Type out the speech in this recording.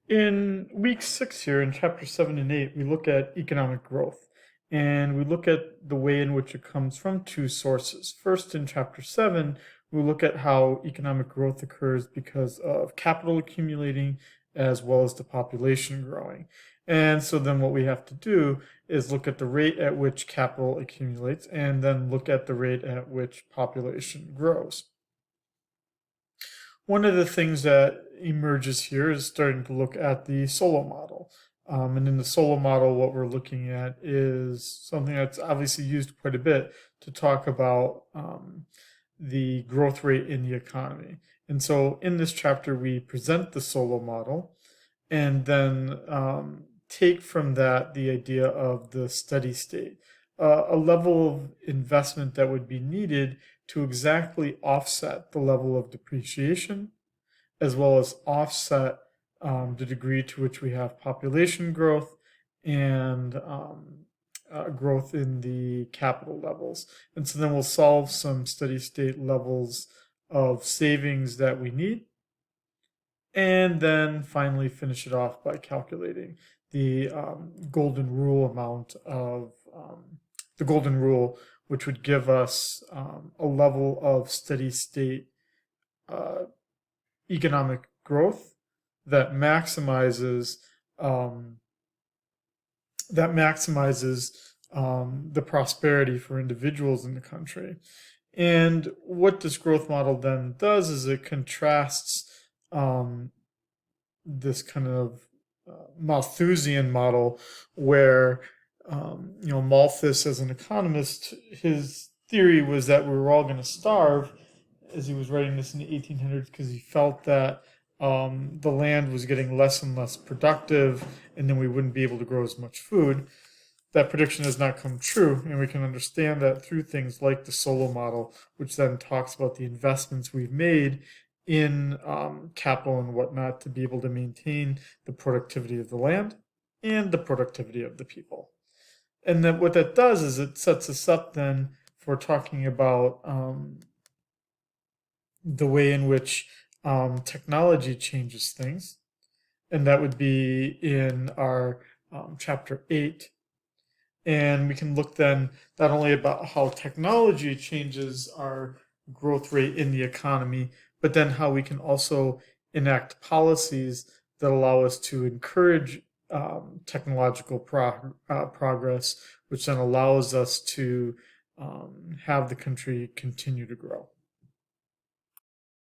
In week 6 here, in chapter 7 and 8, we look at economic growth and we look at the way in which it comes from two sources. First, in chapter 7, we look at how economic growth occurs because of capital accumulating as well as the population growing. And so then what we have to do is look at the rate at which capital accumulates and then look at the rate at which population grows. One of the things that emerges here is starting to look at the Solow model. And in the Solow model, what we're looking at is something that's obviously used quite a bit to talk about the growth rate in the economy. And so in this chapter, we present the Solow model and then take from that the idea of the steady state, a level of investment that would be needed to exactly offset the level of depreciation, as well as offset the degree to which we have population growth and growth in the capital levels. And so then we'll solve some steady state levels of savings that we need, and then finally finish it off by calculating the golden rule amount of the golden rule, which would give us a level of steady state uh, economic growth that maximizes um, the prosperity for individuals in the country. And what this growth model then does is it contrasts this kind of Malthusian model where Malthus, as an economist, his theory was that we were all going to starve, as he was writing this in the 1800s, because he felt that the land was getting less and less productive, and then we wouldn't be able to grow as much food. That prediction has not come true, and we can understand that through things like the Solow model, which then talks about the investments we've made in capital and whatnot to be able to maintain the productivity of the land and the productivity of the people. And then what that does is it sets us up then for talking about the way in which technology changes things. And that would be in our chapter 8. And we can look then not only about how technology changes our growth rate in the economy, but then how we can also enact policies that allow us to encourage technological progress, which then allows us to have the country continue to grow.